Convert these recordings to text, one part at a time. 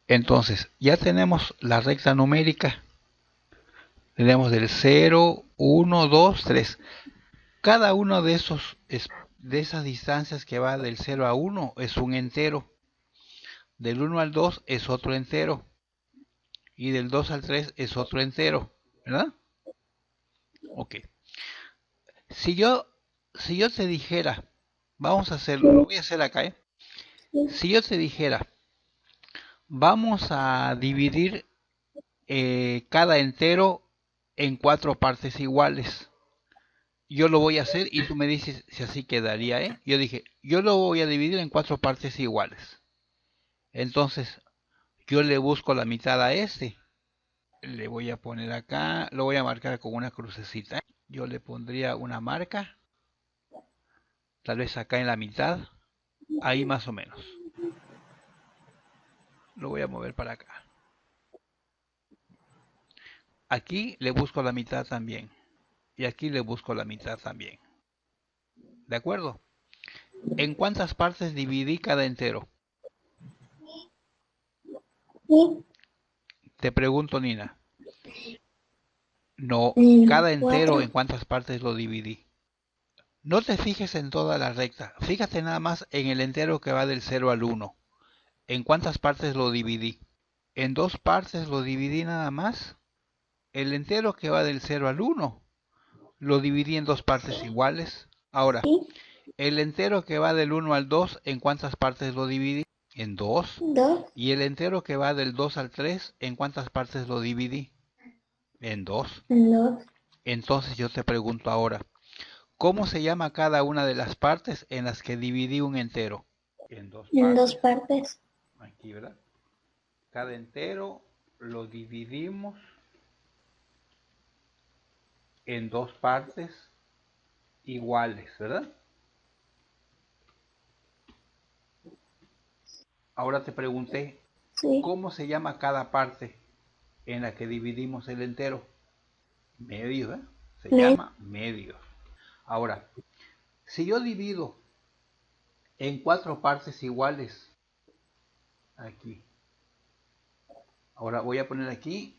Entonces, ya tenemos la recta numérica. Tenemos del 0, 1, 2, 3. Cada uno de de esas distancias que va del 0 a 1 es un entero. Del 1 al 2 es otro entero. Y del 2 al 3 es otro entero. ¿Verdad? Ok. Si yo, si yo te dijera, vamos a hacerlo, lo voy a hacer acá, ¿eh? Sí. Si yo te dijera, vamos a dividir cada entero en cuatro partes iguales. Yo lo voy a hacer y tú me dices si así quedaría, ¿eh? Yo dije, yo lo voy a dividir en cuatro partes iguales. Entonces, yo le busco la mitad a este. Le voy a poner acá, lo voy a marcar con una crucecita. Yo le pondría una marca, tal vez acá en la mitad, ahí más o menos. Lo voy a mover para acá. Aquí le busco la mitad también. Y aquí le busco la mitad también. ¿De acuerdo? ¿En cuántas partes dividí cada entero? Sí. Te pregunto, Nina. No, En cada entero en cuatro. cuántas partes lo dividí. No te fijes en toda la recta. Fíjate nada más en el entero que va del 0 al 1. ¿En cuántas partes lo dividí? En dos partes lo dividí nada más. El entero que va del 0 al 1 lo dividí en dos partes iguales. Ahora, Sí. el entero que va del 1 al 2, ¿en cuántas partes lo dividí? En dos. Dos. Y el entero que va del 2 al 3, ¿en cuántas partes lo dividí? En dos. Dos. Entonces yo te pregunto ahora, ¿cómo se llama cada una de las partes en las que dividí un entero? En dos En dos partes. partes. Aquí, ¿verdad? Cada entero lo dividimos en dos partes iguales, ¿verdad? Ahora te pregunté, Sí. ¿cómo se llama cada parte en la que dividimos el entero? Medio, ¿eh? Se Me. llama medio. Ahora, si yo divido en cuatro partes iguales, aquí, ahora voy a poner aquí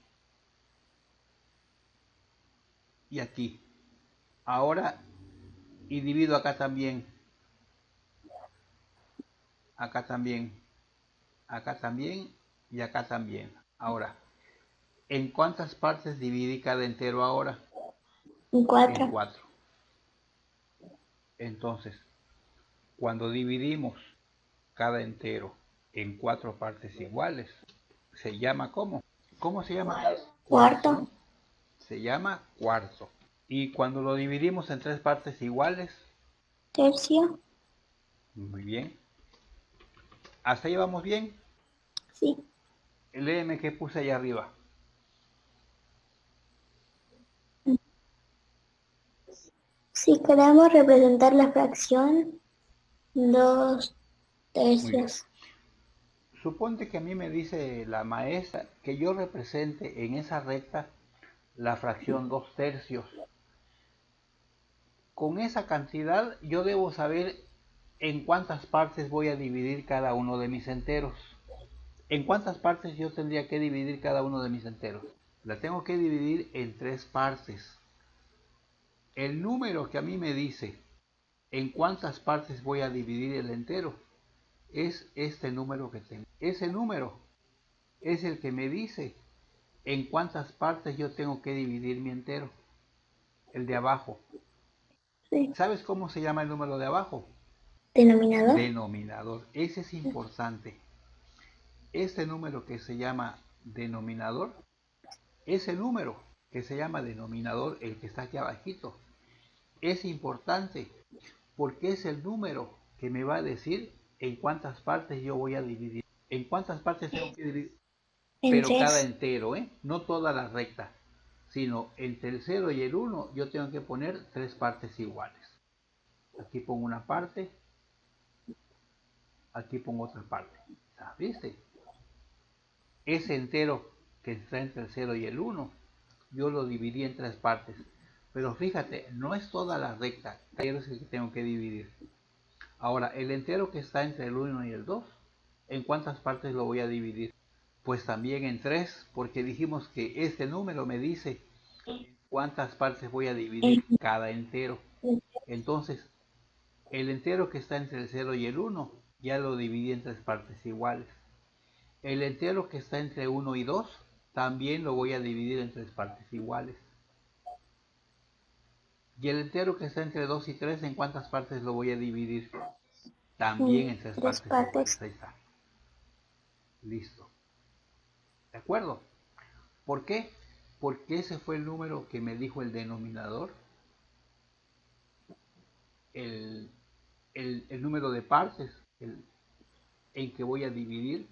y aquí. Ahora, y divido acá también, acá también y acá también. Ahora, ¿en cuántas partes dividí cada entero ahora? En En cuatro. cuatro. Entonces, cuando dividimos cada entero en cuatro partes iguales, se llama ¿cómo? ¿Cómo se llama? Cuarto, Cuarto. ¿no? Se llama cuarto. Y cuando lo dividimos en tres partes iguales, Tercio. muy bien. ¿Hasta ahí vamos bien? Sí. Léeme qué puse ahí arriba. Si queremos representar la fracción, dos Muy bien. tercios. Suponte que a mí me dice la maestra que yo represente en esa recta la fracción 2 tercios. Con esa cantidad yo debo saber en cuántas partes voy a dividir cada uno de mis enteros. ¿En cuántas partes yo tendría que dividir cada uno de mis enteros? La tengo que dividir en tres partes. El número que a mí me dice en cuántas partes voy a dividir el entero es este número que tengo. Ese número es el que me dice en cuántas partes yo tengo que dividir mi entero. El de abajo. Sí. ¿Sabes cómo se llama el número de abajo? Denominador. Denominador. Ese es importante. Este número que se llama denominador, ese número que se llama denominador, el que está aquí abajito, es importante porque es el número que me va a decir en cuántas partes yo voy a dividir. En cuántas partes tengo que dividir, En pero cada tres. entero, ¿eh? No toda la recta, sino entre el 0 y el 1 yo tengo que poner tres partes iguales. Aquí pongo una parte, aquí pongo otra parte. ¿Viste? Ese entero que está entre el 0 y el 1, yo lo dividí en tres partes. Pero fíjate, no es toda la recta, pero es el que tengo que dividir. Ahora, el entero que está entre el 1 y el 2, ¿en cuántas partes lo voy a dividir? Pues también en 3, porque dijimos que este número me dice cuántas partes voy a dividir cada entero. Entonces, el entero que está entre el 0 y el 1 ya lo dividí en 3 partes iguales. El entero que está entre 1 y 2 también lo voy a dividir en 3 partes iguales. Y el entero que está entre 2 y 3, ¿en cuántas partes lo voy a dividir? También en 3 3 partes iguales. partes. Ahí está. Listo. ¿De acuerdo? ¿Por qué? Porque ese fue el número que me dijo el denominador, el, el número de partes en que voy a dividir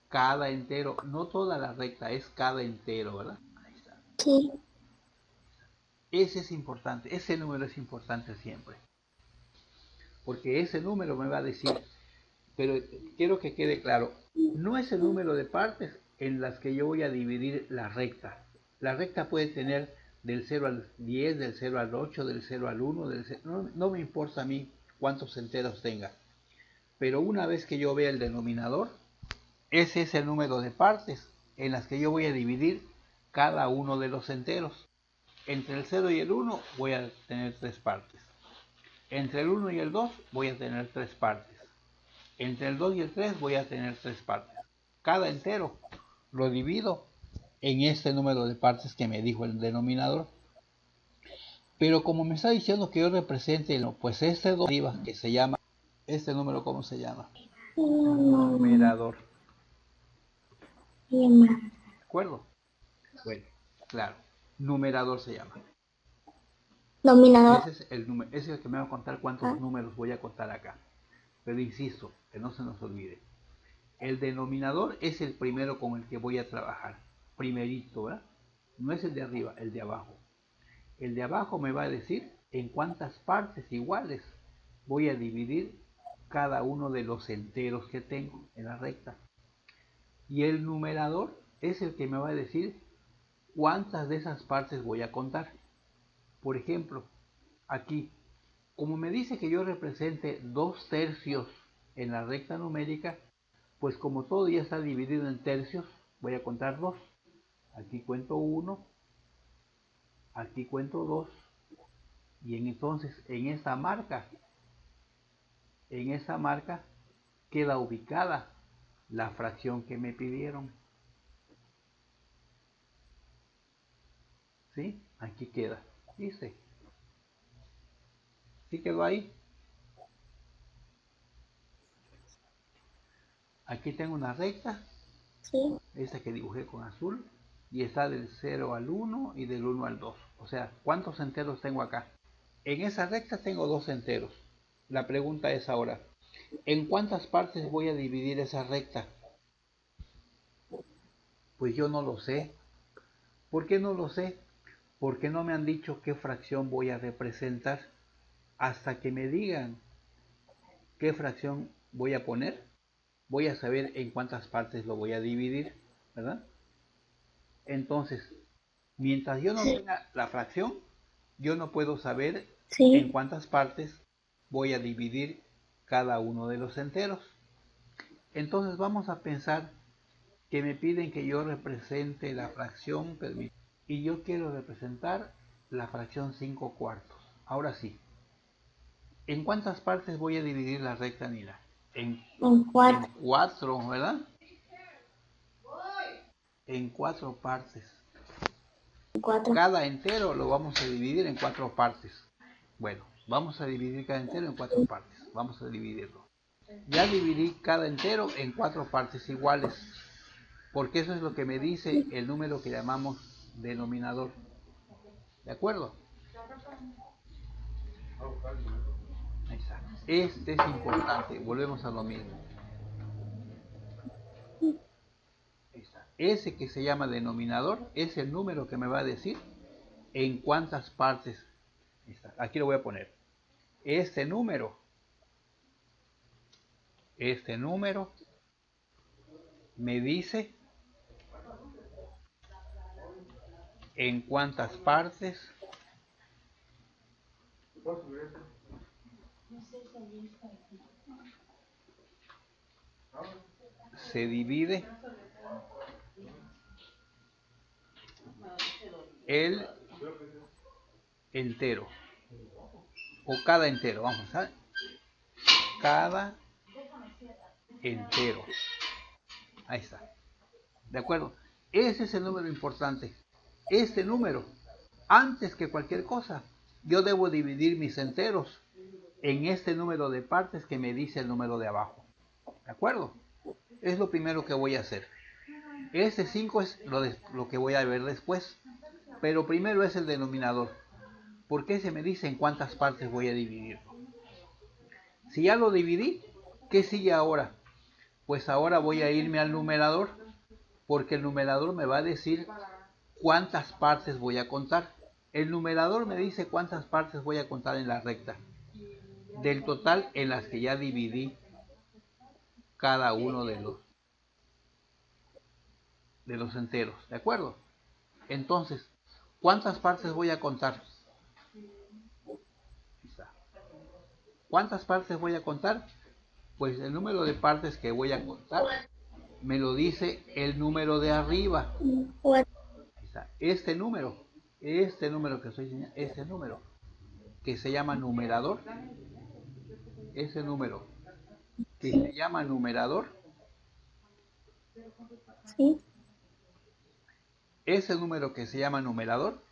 cada entero, no toda la recta, es cada entero, ¿verdad? Ahí está. Sí. Ese es importante, ese número es importante siempre, porque ese número me va a decir, pero quiero que quede claro, no es el número de partes en las que yo voy a dividir la recta. La recta puede tener del 0 al 10, del 0 al 8, del 0 al 1, no me importa a mí cuántos enteros tenga. Pero una vez que yo vea el denominador, ese es el número de partes en las que yo voy a dividir cada uno de los enteros. Entre el 0 y el 1 voy a tener 3 partes. Entre el 1 y el 2 voy a tener 3 partes. Entre el 2 y el 3 voy a tener 3 partes. Cada entero lo divido en este número de partes que me dijo el denominador. Pero como me está diciendo que yo represente, pues este arriba que se llama, este número, ¿cómo se llama? Numerador. ¿De acuerdo? Bueno, claro, numerador se llama. Dominador. Ese es el número, ese es el que me va a contar cuántos números voy a contar acá. Pero insisto, que no se nos olvide. El denominador es el primero con el que voy a trabajar. Primerito, ¿verdad? No es el de arriba, el de abajo. El de abajo me va a decir en cuántas partes iguales voy a dividir cada uno de los enteros que tengo en la recta. Y el numerador es el que me va a decir cuántas de esas partes voy a contar. Por ejemplo, aquí, como me dice que yo represente 2/3 en la recta numérica, pues como todo ya está dividido en tercios, voy a contar 2. Aquí cuento 1, aquí cuento 2, y entonces en esta marca queda ubicada la fracción que me pidieron. ¿Sí? Aquí queda. Dice. ¿Sí quedó ahí? Aquí tengo una recta, Sí. esta que dibujé con azul, y está del 0 al 1 y del 1 al 2. O sea, ¿cuántos enteros tengo acá? En esa recta tengo 2 enteros. La pregunta es ahora, ¿en cuántas partes voy a dividir esa recta? Pues yo no lo sé. ¿Por qué no lo sé? Porque no me han dicho qué fracción voy a representar. Hasta que me digan qué fracción voy a poner, voy a saber en cuántas partes lo voy a dividir, ¿verdad? Entonces, mientras yo no tenga la fracción, yo no puedo saber en Sí. cuántas partes voy a dividir cada uno de los enteros. Entonces vamos a pensar que me piden que yo represente la fracción, y yo quiero representar la fracción 5/4. Ahora sí, ¿en cuántas partes voy a dividir la recta, Nina? En En 4. 4, ¿verdad? En 4 partes. 4. Cada entero lo vamos a dividir en 4 partes. Bueno, vamos a dividir cada entero en 4 partes. Vamos a dividirlo. Ya dividí cada entero en 4 partes iguales, porque eso es lo que me dice el número que llamamos denominador. ¿De acuerdo? Ahí está. Este es importante. Volvemos a lo mismo. Ahí está. Ese que se llama denominador es el número que me va a decir en cuántas partes. Ahí está. Aquí lo voy a poner. Este número, este número me dice en cuántas partes se divide el entero o cada entero. Vamos a cada entero. Ahí está. ¿De acuerdo? Ese es el número importante. Este número, antes que cualquier cosa, yo debo dividir mis enteros en este número de partes que me dice el número de abajo. ¿De acuerdo? Es lo primero que voy a hacer. Este 5 es lo que voy a ver después. Pero primero es el denominador. Porque se me dice en cuántas partes voy a dividirlo. Si ya lo dividí, ¿qué sigue ahora? Pues ahora voy a irme al numerador, porque el numerador me va a decir cuántas partes voy a contar. El numerador me dice cuántas partes voy a contar en la recta, del total en las que ya dividí cada uno de los enteros, ¿de acuerdo? Entonces, ¿cuántas partes voy a contar? ¿Cuántas partes voy a contar? Pues el número de partes que voy a contar me lo dice el número de arriba. Este número que estoy enseñando, este número que se llama numerador, ese número que se llama numerador, Sí. ese número que se llama numerador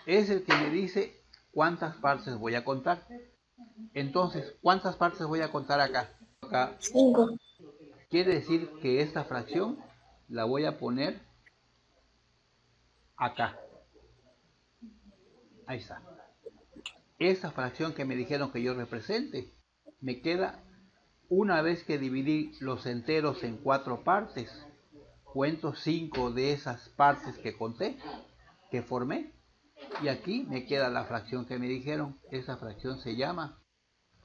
es el que me dice cuántas partes voy a contar. Entonces, ¿cuántas partes voy a contar acá? Acá 5. quiere decir que esta fracción la voy a poner acá. Ahí está. Esa fracción que me dijeron que yo represente me queda una vez que dividí los enteros en 4 partes. Cuento 5 de esas partes que conté, que formé, y aquí me queda la fracción que me dijeron. Esa fracción se llama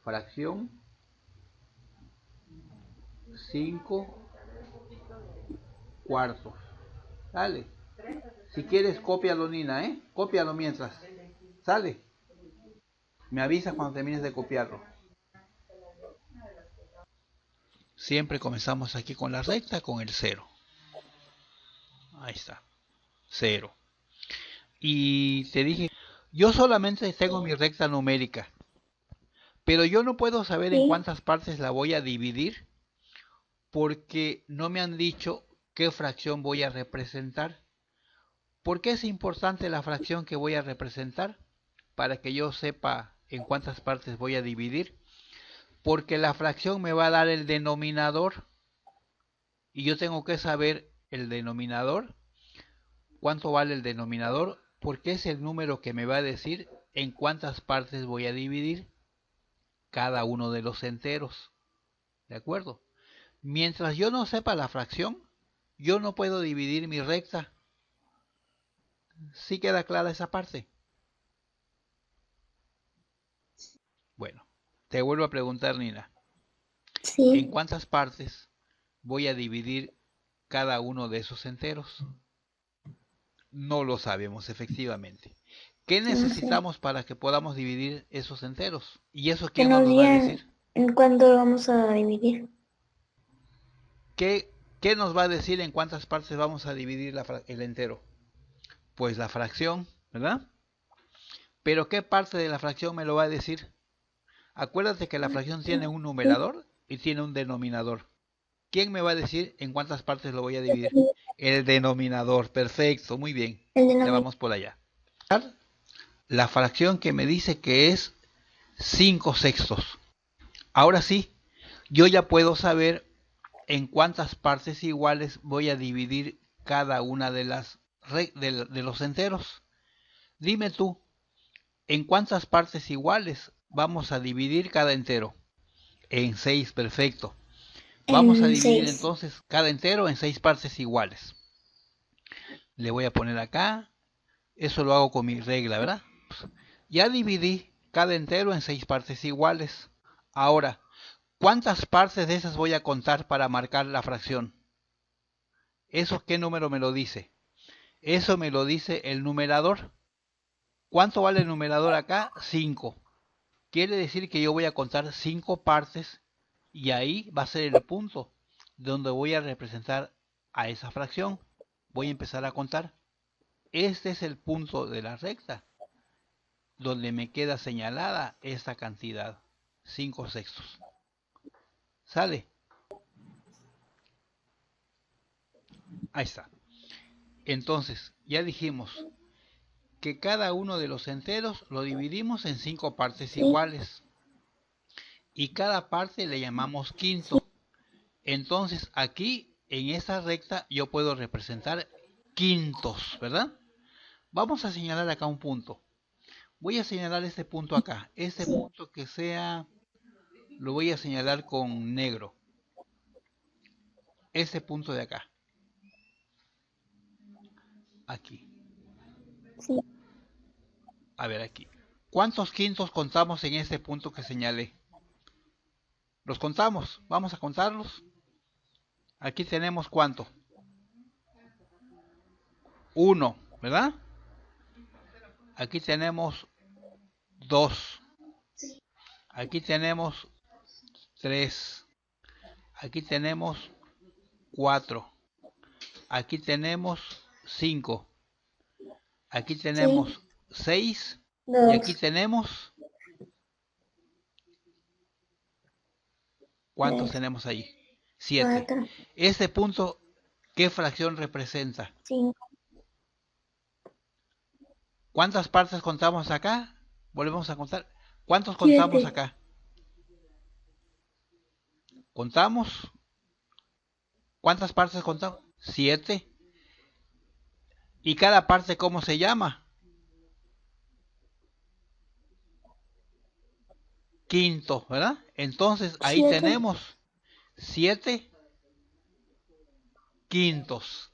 fracción 5 cuartos. Dale. Si quieres, cópialo, Nina, ¿eh? Cópialo mientras. Sale. Me avisas cuando termines de copiarlo. Siempre comenzamos aquí con la recta, con el 0. Ahí está. 0. Y te dije, yo solamente tengo mi recta numérica, pero yo no puedo saber en Sí. cuántas partes la voy a dividir porque no me han dicho qué fracción voy a representar. ¿Por qué es importante la fracción que voy a representar? Para que yo sepa en cuántas partes voy a dividir. Porque la fracción me va a dar el denominador y yo tengo que saber el denominador, cuánto vale el denominador, porque es el número que me va a decir en cuántas partes voy a dividir cada uno de los enteros. ¿De acuerdo? Mientras yo no sepa la fracción, yo no puedo dividir mi recta. ¿Sí queda clara esa parte? Bueno, te vuelvo a preguntar, Nina. ¿En Sí. cuántas partes voy a dividir cada uno de esos enteros? No lo sabemos, efectivamente. ¿Qué No sé. necesitamos para que podamos dividir esos enteros? ¿Y eso Que quién nos nos lo va a digan decir? en cuánto lo vamos a dividir. ¿Qué nos va a decir en cuántas partes vamos a dividir el entero? Pues la fracción, ¿verdad? Pero ¿qué parte de la fracción me lo va a decir? Acuérdate que la fracción tiene un Sí. numerador y tiene un denominador. ¿Quién me va a decir en cuántas partes lo voy a dividir? El denominador. Perfecto, muy bien. El Ya denominador. vamos por allá. La fracción que me dice que es 5 sextos. Ahora sí, yo ya puedo saber en cuántas partes iguales voy a dividir cada una de los enteros. Dime tú, ¿en cuántas partes iguales vamos a dividir cada entero? En 6, perfecto. Vamos a En dividir 6. entonces cada entero en 6 partes iguales. Le voy a poner acá, eso lo hago con mi regla, ¿verdad? Ya dividí cada entero en 6 partes iguales. Ahora, ¿cuántas partes de esas voy a contar para marcar la fracción? ¿Eso qué número me lo dice? Eso me lo dice el numerador. ¿Cuánto vale el numerador acá? 5. Quiere decir que yo voy a contar 5 partes y ahí va a ser el punto donde voy a representar a esa fracción. Voy a empezar a contar. este es el punto de la recta donde me queda señalada esta cantidad, 5/6. ¿Sale? Ahí está. Entonces, ya dijimos que cada uno de los enteros lo dividimos en 5 partes Sí. iguales. Y cada parte le llamamos quinto. Entonces, aquí, en esta recta, yo puedo representar quintos, ¿verdad? Vamos a señalar acá un punto. Voy a señalar este punto acá. Este punto que sea, lo voy a señalar con negro. Este punto de acá. Aquí. Sí. A ver, aquí. ¿Cuántos quintos contamos en este punto que señalé? Los contamos. Vamos a contarlos. Aquí tenemos ¿cuánto? 1, ¿verdad? Aquí tenemos 2. Aquí tenemos 3. Aquí tenemos 4. Aquí tenemos 5. Aquí tenemos Sí. 6. Y aquí 2. tenemos... ¿Cuántos 3. tenemos ahí? 7. 4. Este punto, ¿qué fracción representa? 5. ¿Cuántas partes contamos acá? Volvemos a contar. ¿Cuántos contamos 7. acá? ¿Contamos? ¿Cuántas partes contamos? 7. ¿Y cada parte cómo se llama? Quinto, ¿verdad? Entonces ahí 7. tenemos 7 quintos,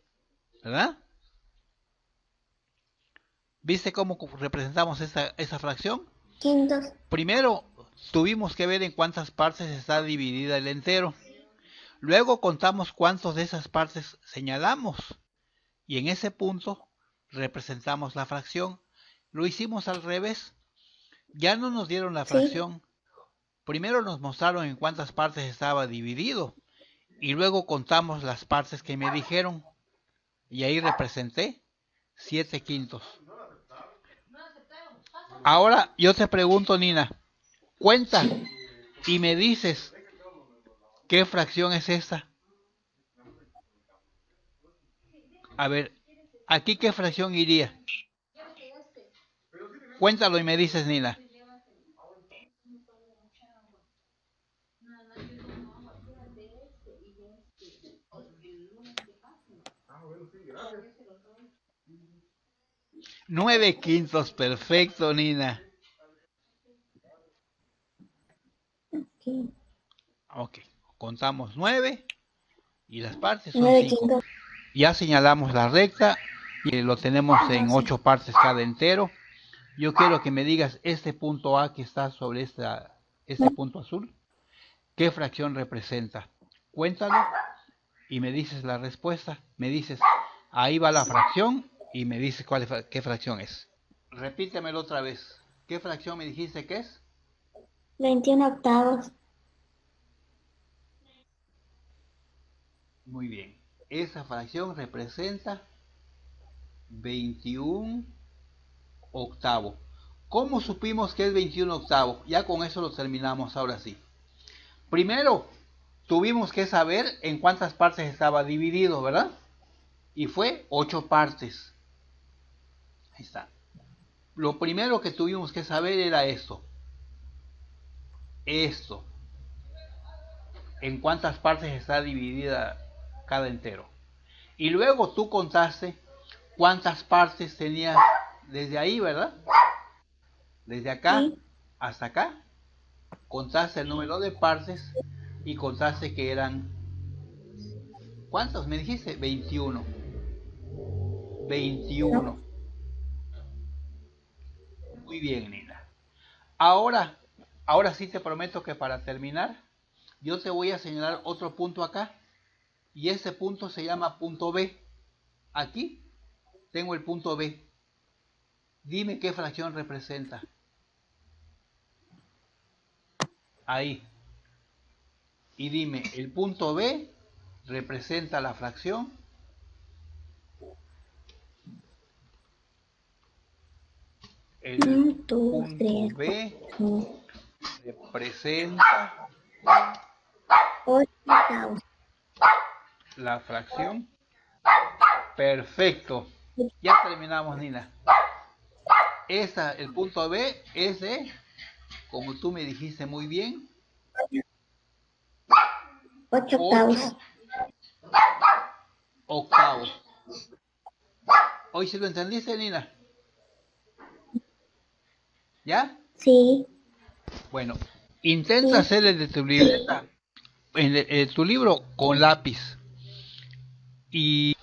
¿verdad? ¿Viste cómo representamos esa fracción? Quintos. Primero tuvimos que ver en cuántas partes está dividida el entero. Luego contamos cuántos de esas partes señalamos. Y en ese punto representamos la fracción. Lo hicimos al revés. Ya no nos dieron la Sí. fracción. Primero nos mostraron en cuántas partes estaba dividido. Y luego contamos las partes que me dijeron. Y ahí representé 7 quintos. Ahora yo te pregunto, Nina, cuenta y me dices qué fracción es esta. A ver, ¿aquí qué fracción iría? Cuéntalo y me dices, Nina. Nueve quintos, perfecto, Nina. Okay. Ok, contamos 9 y las partes son 9 5. quintos. Ya señalamos la recta y lo tenemos en 8 partes cada entero. Yo quiero que me digas este punto A que está sobre este punto azul. ¿Qué fracción representa? Cuéntalo y me dices la respuesta. Me dices, ahí va la fracción y me dices qué fracción es. Repítemelo otra vez. ¿Qué fracción me dijiste que es? 21 octavos. Muy bien. Esa fracción representa 21 octavos. ¿Cómo supimos que es 21 octavos? Ya con eso lo terminamos ahora sí. Primero, tuvimos que saber en cuántas partes estaba dividido, ¿verdad? Y fue 8 partes. Ahí está. Lo primero que tuvimos que saber era esto. Esto. En cuántas partes está dividida cada entero. Y luego tú contaste cuántas partes tenías desde ahí, ¿verdad? Desde acá Sí. hasta acá. Contaste el número de partes y contaste que eran... ¿Cuántos me dijiste? 21. 21. No. Muy bien, Nina. Ahora sí te prometo que para terminar, yo te voy a señalar otro punto acá. Y ese punto se llama punto B. Aquí tengo el punto B. Dime qué fracción representa. Ahí. Y dime, el punto B representa la fracción El 2, punto 3, B 4, representa 8 octavos. la fracción. Perfecto. Ya terminamos, Nina. El punto B es de, como tú me dijiste muy bien, 8 octavos. 8 octavos. ¿Hoy sí lo entendiste, Nina? ¿Ya? Sí, Bueno, intenta sí. hacer el de tu libreta, tu libro con lápiz. Y